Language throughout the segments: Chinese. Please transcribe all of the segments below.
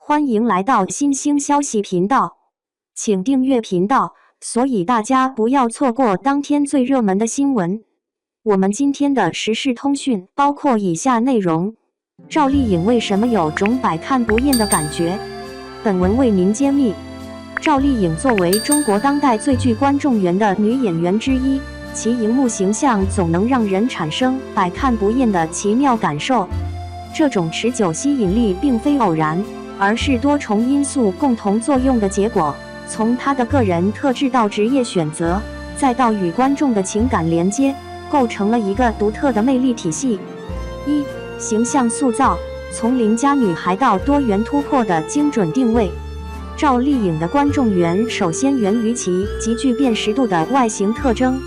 欢迎来到新兴消息频道，请订阅频道，所以大家不要错过当天最热门的新闻。我们今天的时事通讯包括以下内容：赵丽颖为什么有种百看不厌的感觉？本文为您揭秘。赵丽颖作为中国当代最具观众缘的女演员之一，其荧幕形象总能让人产生百看不厌的奇妙感受。这种持久吸引力并非偶然，而是多重因素共同作用的结果。从她的个人特质到职业选择，再到与观众的情感连接，构成了一个独特的魅力体系。一、形象塑造，从邻家女孩到多元突破的精准定位。赵丽颖的观众缘首先源于其极具辨识度的外形特征。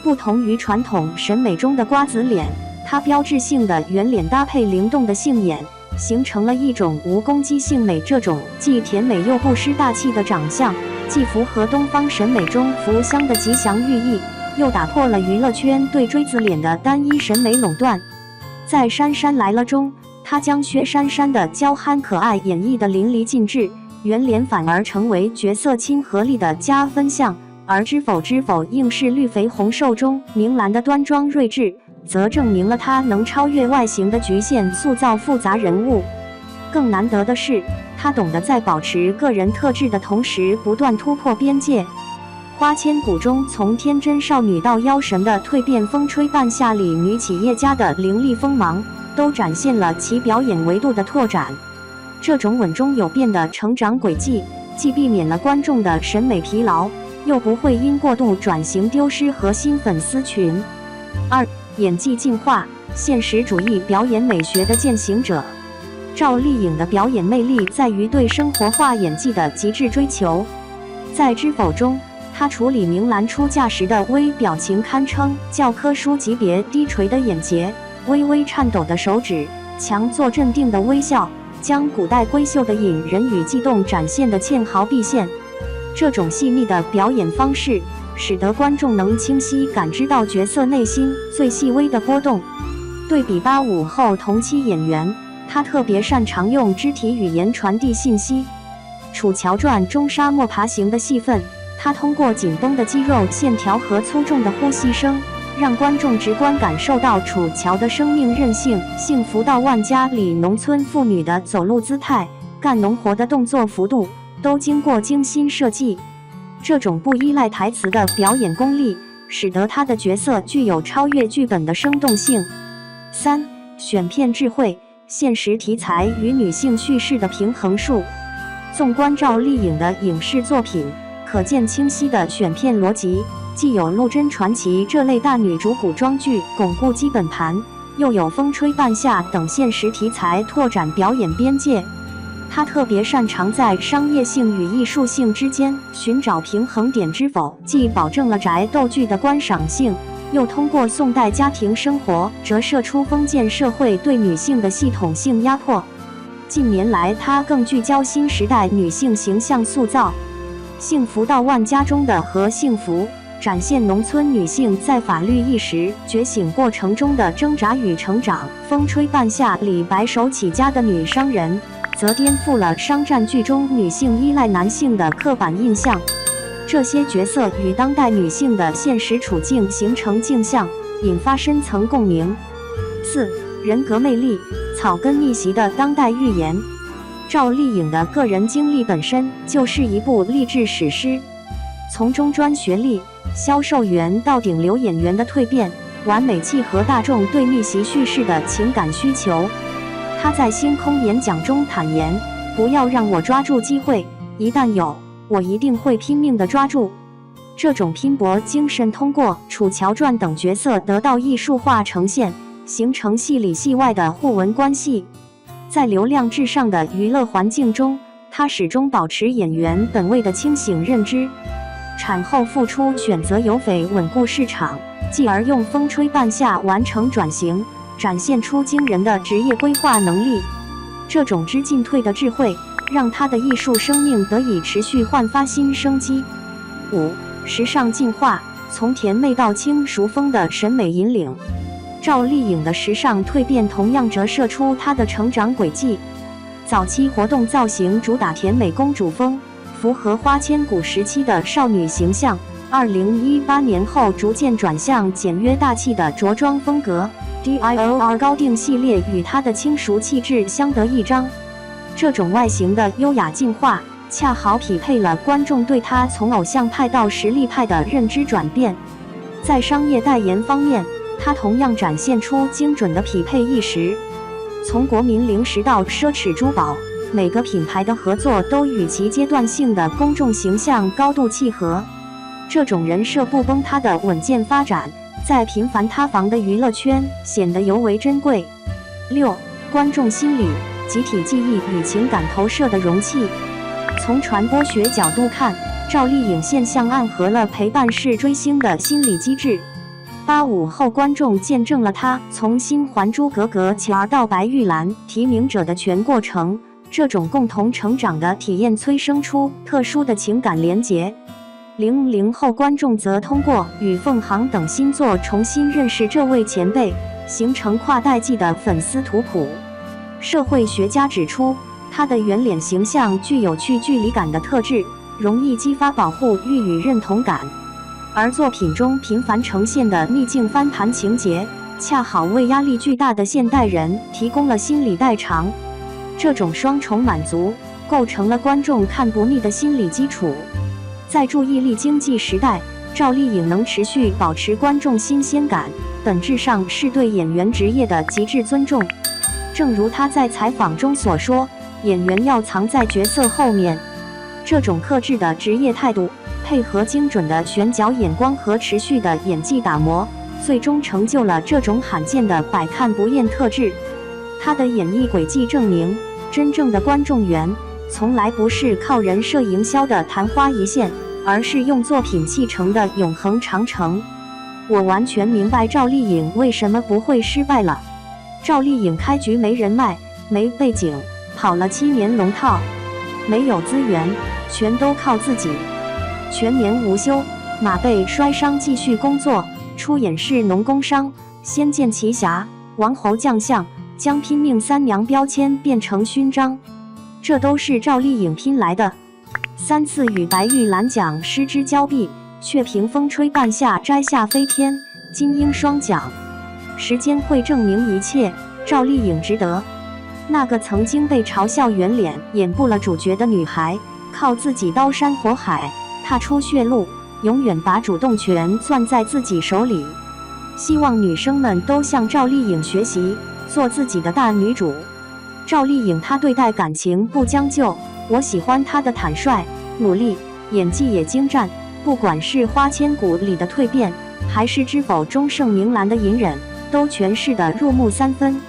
不同于传统审美中的瓜子脸，她标志性的圆脸搭配灵动的杏眼，形成了一种无攻击性美。这种既甜美又不失大气的长相，既符合东方审美中福香的吉祥寓意，又打破了娱乐圈对锥子脸的单一审美垄断。在《杉杉来了》中，她将薛杉杉的娇憨可爱演绎得淋漓尽致，圆脸反而成为角色亲和力的加分项。而知否知否应是绿肥红瘦中明兰的端庄睿智，则证明了她能超越外形的局限，塑造复杂人物。更难得的是，她懂得在保持个人特质的同时不断突破边界。花千骨中从天真少女到妖神的蜕变，风吹半夏里女企业家的凌厉锋芒，都展现了其表演维度的拓展。这种稳中有变的成长轨迹，既避免了观众的审美疲劳，又不会因过度转型丢失核心粉丝群。二、演技进化，现实主义表演美学的践行者。赵丽颖的表演魅力在于对生活化演技的极致追求。在《知否》中，她处理明兰出嫁时的微表情堪称教科书级别，低垂的眼睫，微微颤抖的手指，强作镇定的微笑，将古代闺秀的隐忍与悸动展现得纤毫毕现。这种细腻的表演方式，使得观众能清晰感知到角色内心最细微的波动。对比85后同期演员，她特别擅长用肢体语言传递信息。《楚乔传》中沙漠爬行的戏份，她通过紧绷的肌肉线条和粗重的呼吸声，让观众直观感受到楚乔的生命韧性。《幸福到万家》里农村妇女的走路姿态、干农活的动作幅度，都经过精心设计。这种不依赖台词的表演功力，使得她的角色具有超越剧本的生动性。三、选片智慧，现实题材与女性叙事的平衡术。纵观赵丽颖的影视作品，可见清晰的选片逻辑，既有《陆贞传奇》这类大女主古装剧巩固基本盘，又有《风吹半夏》等现实题材拓展表演边界。她特别擅长在商业性与艺术性之间寻找平衡点。知否既保证了宅斗剧的观赏性，又通过宋代家庭生活折射出封建社会对女性的系统性压迫。近年来，她更聚焦新时代女性形象塑造。幸福到万家中的何幸福，展现农村女性在法律意识觉醒过程中的挣扎与成长。风吹半夏里白手起家的女商人，则颠覆了商战剧中女性依赖男性的刻板印象。这些角色与当代女性的现实处境形成镜像，引发深层共鸣。四、人格魅力，草根逆袭的当代寓言。赵丽颖的个人经历本身就是一部励志史诗，从中专学历、销售员到顶流演员的蜕变，完美契合大众对逆袭叙事的情感需求。她在星空演讲中坦言：“不要让我抓住机会，一旦有，我一定会拼命地抓住。”这种拼搏精神通过《楚乔传》等角色得到艺术化呈现，形成戏里戏外的互文关系。在流量至上的娱乐环境中，她始终保持演员本位的清醒认知。产后复出选择有翡稳固市场，继而用风吹半夏完成转型，展现出惊人的职业规划能力。这种知进退的智慧，让她的艺术生命得以持续焕发新生机。五、时尚进化，从甜妹到轻熟风的审美引领。赵丽颖的时尚蜕变同样折射出她的成长轨迹。早期活动造型主打甜美公主风，符合花千骨时期的少女形象。2018年后逐渐转向简约大气的着装风格。Dior 高定系列与她的轻熟气质相得益彰，这种外形的优雅进化，恰好匹配了观众对她从偶像派到实力派的认知转变。在商业代言方面，她同样展现出精准的匹配意识。从国民零食到奢侈珠宝，每个品牌的合作都与其阶段性的公众形象高度契合。这种人设不崩塌的稳健发展，在频繁塌房的娱乐圈显得尤为珍贵。6. 观众心理、集体记忆与情感投射的容器。从传播学角度看，赵丽颖现象暗合了陪伴式追星的心理机制。85后观众见证了她从新《还珠格格》起到白玉兰提名者的全过程，这种共同成长的体验催生出特殊的情感连结。00后观众则通过与凤航等新作重新认识这位前辈，形成跨代际的粉丝图谱。社会学家指出，他的圆脸形象具有去距离感的特质，容易激发保护欲与认同感，而作品中频繁呈现的秘境翻盘情节，恰好为压力巨大的现代人提供了心理代偿。这种双重满足，构成了观众看不腻的心理基础。在注意力经济时代，赵丽颖能持续保持观众新鲜感，本质上是对演员职业的极致尊重。正如她在采访中所说，演员要藏在角色后面。这种克制的职业态度，配合精准的选角眼光和持续的演技打磨，最终成就了这种罕见的百看不厌特质。她的演艺轨迹证明，真正的观众缘从来不是靠人设营销的昙花一现，而是用作品砌成的永恒长城。我完全明白赵丽颖为什么不会失败了。赵丽颖开局没人脉，没背景，跑了7年龙套，没有资源，全都靠自己，全年无休，马背摔伤继续工作，出演是农工商、仙剑奇侠、王侯将相，将拼命三娘标签变成勋章，这都是赵丽颖拼来的。3次与白玉兰奖失之交臂，却凭风吹半夏摘下飞天，金鹰双奖。时间会证明一切，赵丽颖值得。那个曾经被嘲笑圆脸演不了主角的女孩，靠自己刀山火海，踏出血路，永远把主动权攥在自己手里。希望女生们都向赵丽颖学习，做自己的大女主。赵丽颖她对待感情不将就，我喜欢她的坦率、努力，演技也精湛。不管是花千骨里的蜕变，还是知否中盛明兰的隐忍，都诠释得入木3分。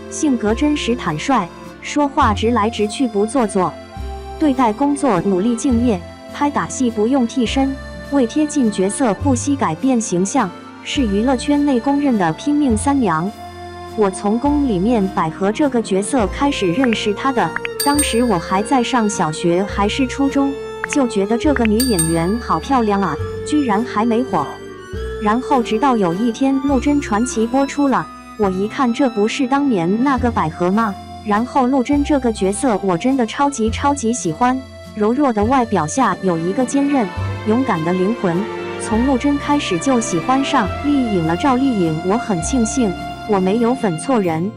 性格真实坦率，说话直来直去不做作，对待工作努力敬业，拍打戏不用替身，为贴近角色不惜改变形象，是娱乐圈内公认的拼命三娘。我从宫里面百合这个角色开始认识她的，当时我还在上小学还是初中，就觉得这个女演员好漂亮啊，居然还没火。然后直到有一天《陆贞传奇》播出了，我一看这不是当年那个百合吗？然后陆贞这个角色我真的超级喜欢，柔弱的外表下有一个坚韧勇敢的灵魂。从陆贞开始就喜欢上丽颖了赵丽颖，我很庆幸我没有粉错人。